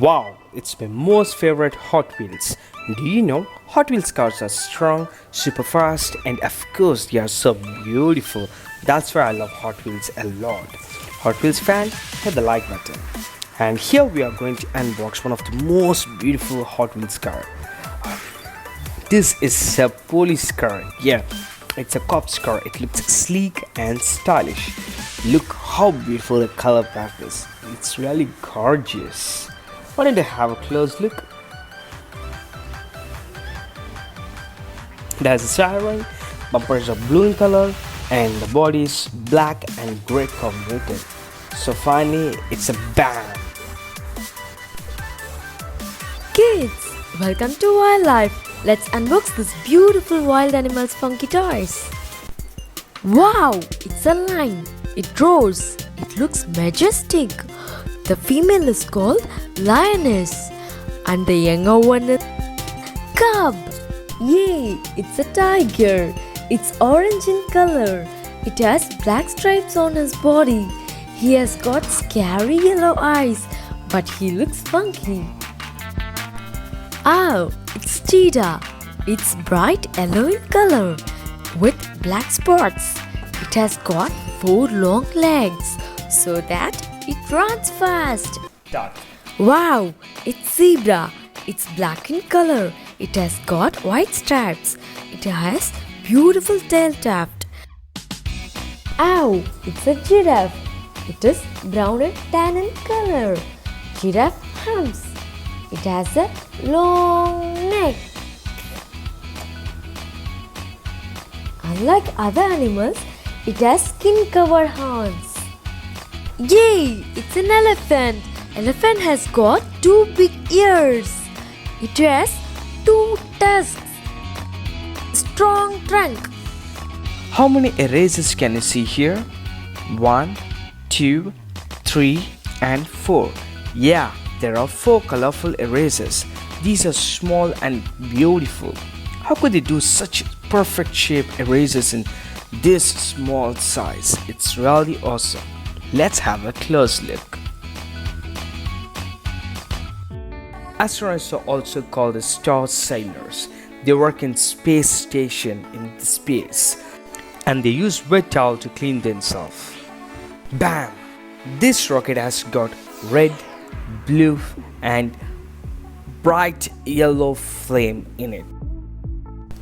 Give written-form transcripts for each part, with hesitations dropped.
Wow, it's my most favorite Hot Wheels. Do you know Hot Wheels cars are strong, super fast, and of course they are so beautiful. That's why I love Hot Wheels a lot. Hot Wheels fan, hit the like button. And here we are going to unbox one of the most beautiful Hot Wheels car. This is a police car. Yeah, it's a cop's car. It looks sleek and stylish. Look how beautiful the color palette is. It's really gorgeous. Why don't you have a close look? There's a siren, bumpers are blue in color, and the body is black and gray combinated. So finally, it's a bang. Kids, welcome to Wildlife. Let's unbox this beautiful wild animals funky toys. Wow, it's a lion. It roars. It looks majestic. The female is called lioness and the younger one is cub. Yay, it's a tiger. It's orange in color. It has black stripes on his body. He has got scary yellow eyes, but he looks funky. Oh, it's cheetah. It's bright yellow in color with black spots. It has got 4 long legs so that it runs fast. Wow, it's zebra. It's black in color. It has got white stripes. It has beautiful tail tuft. Ow, it's a giraffe. It is brown and tan in color. Giraffe humps. It has a long neck. Unlike other animals, it has skin-covered horns. Yay! It's an elephant. Elephant has got 2 big ears. It has 2 tusks. Strong trunk. How many erasers can you see here? 1, 2, 3, and 4. Yeah, there are 4 colorful erasers. These are small and beautiful. How could they do such perfect shape erasers in this small size? It's really awesome. Let's have a close look. Astronauts are also called the star sailors. They work in space station in the space and they use wet towel to clean themselves. Bam! This rocket has got red, blue and bright yellow flame in it.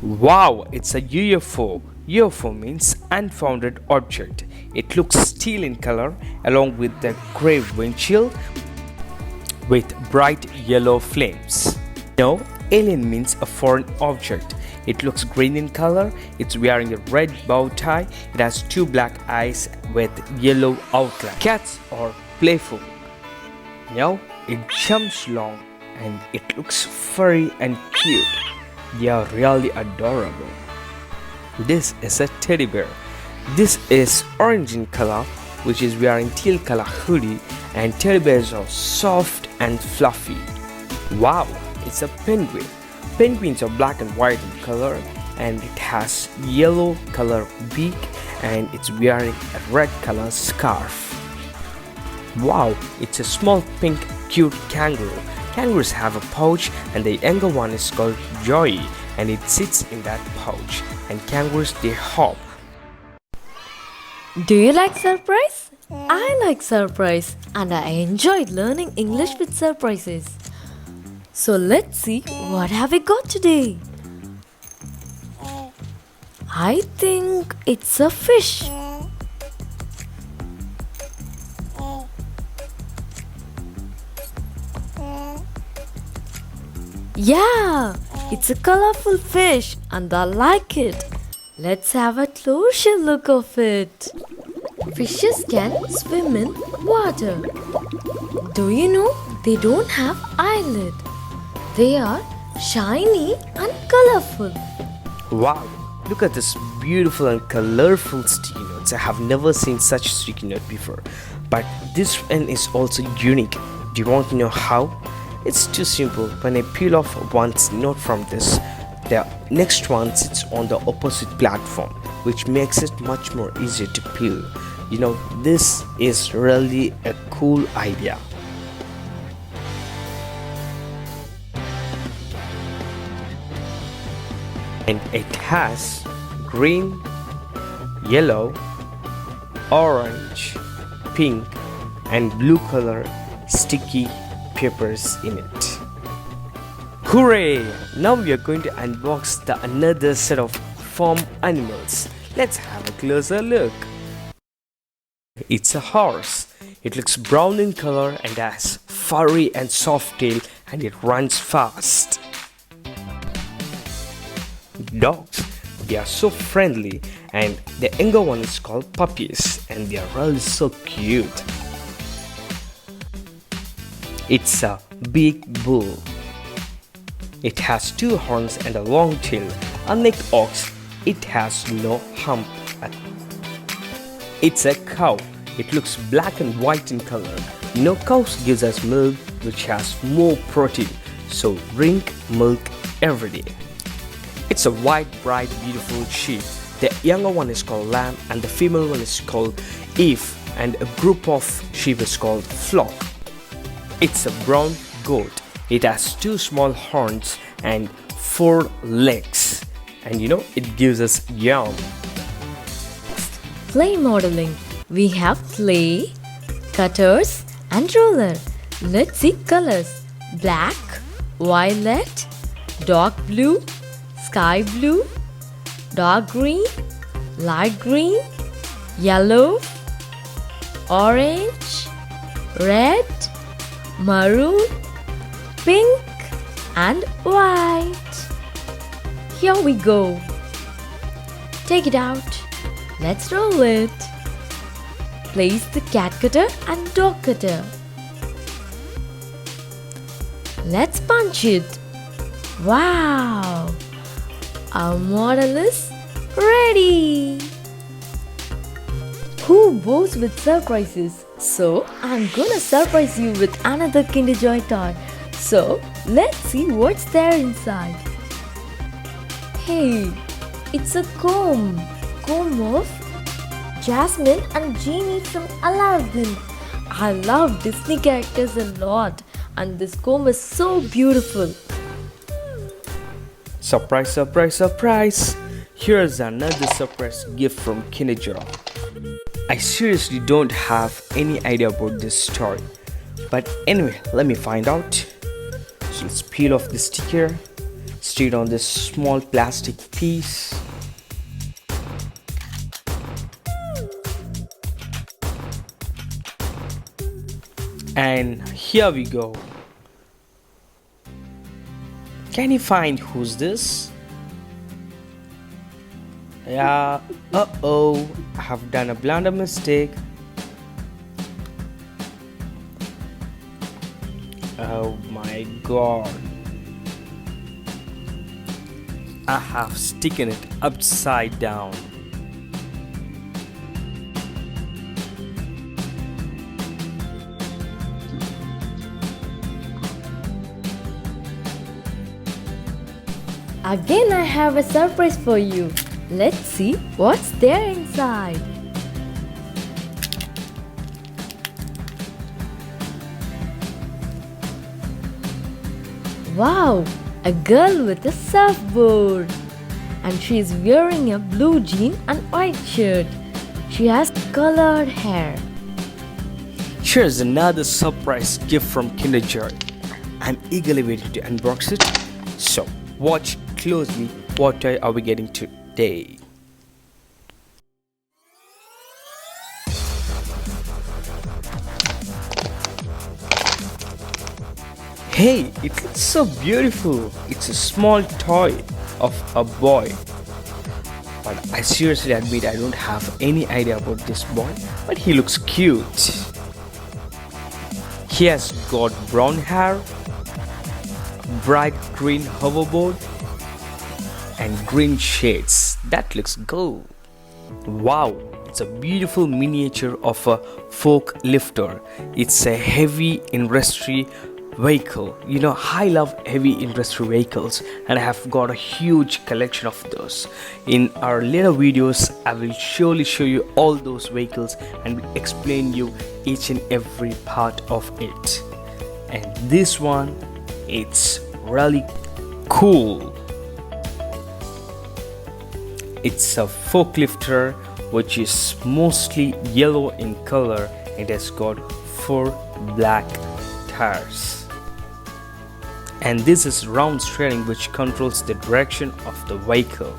Wow, it's a UFO. UFO means unfounded object. It looks steel in color along with the gray windshield with bright yellow flames. No, alien means a foreign object. It looks green in color. It's wearing a red bow tie. It has 2 black eyes with yellow outline. Cats are playful. Now it jumps long and it looks furry and cute. They are really adorable. This is a teddy bear. This is orange in color, which is wearing teal color hoodie, and teddy bears are soft and fluffy. Wow, it's a penguin. Penguins are black and white in color and it has yellow color beak and it's wearing a red color scarf. Wow, it's a small pink cute kangaroo. Kangaroos have a pouch and the younger one is called Joey and it sits in that pouch, and kangaroos they hop. Do you like surprise? I like surprise and I enjoyed learning English with surprises. So let's see what have we got today. I think it's a fish. Yeah, it's a colorful fish and I like it. Let's have a closer look of it. Fishes can swim in water. Do you know they don't have eyelid? They are shiny and colorful. Wow, look at this beautiful and colorful sticky notes. I have never seen such sticky note before. But this one is also unique. Do you want to know how? It's too simple. When I peel off one note from this, the next one sits on the opposite platform, which makes it much more easier to peel. You know, this is really a cool idea. and it has green, yellow, orange, pink and blue color sticky papers in it. Hooray! Now we are going to unbox the another set of farm animals. Let's have a closer look. It's a horse. It looks brown in color and has furry and soft tail, and it runs fast. Dogs, they are so friendly, and the younger one is called puppies, and they are really so cute. It's a big bull. It has two horns and a long tail. Unlike ox, it has no hump. It's a cow. It looks black and white in color. Cows gives us milk which has more protein, so drink milk every day. It's a white, bright, beautiful sheep. The younger one is called lamb and the female one is called ewe, and a group of sheep is called flock. It's a brown goat. It has two small horns and four legs, and it gives us yam. Clay modeling. We have clay, cutters and roller. Let's see colors. Black, violet, dark blue, sky blue, dark green, light green, yellow, orange, red, maroon, pink and white. Here we go. Take it out. Let's roll it. Place the cat cutter and dog cutter. Let's punch it. Wow! Our model is ready. Who bows with surprises? So I'm gonna surprise you with another Kinder Joy toy. So let's see what's there inside. Hey, it's a comb of Jasmine and Genie from Aladdin. I love Disney characters a lot, and this comb is so beautiful. Surprise, surprise, surprise! Here's another surprise gift from Kinder Joy. I seriously don't have any idea about this story, but anyway, let me find out. So let's peel off the sticker, stick it on this small plastic piece. And here we go. Can you find who's this? Yeah, I have done a blunder mistake. Oh my god. I have sticking it upside down. Again, I have a surprise for you. Let's see what's there inside. Wow, a girl with a surfboard. And she is wearing a blue jean and white shirt. She has colored hair. Here's another surprise gift from Kinder Joy. I'm eagerly waiting to unbox it. So, watch closely. What toy are we getting today? Hey, it looks so beautiful. It's a small toy of a boy. But I seriously admit I don't have any idea about this boy, but he looks cute. He has got brown hair, bright green hoverboard, and green shades. That looks good. Wow, it's a beautiful miniature of a fork lifter. It's a heavy industry vehicle. I love heavy industry vehicles, and I have got a huge collection of those. In our later videos, I will surely show you all those vehicles and explain you each and every part of it. And this one, it's really cool. It's a forklifter which is mostly yellow in color. It has got 4 black tires. And this is round steering which controls the direction of the vehicle.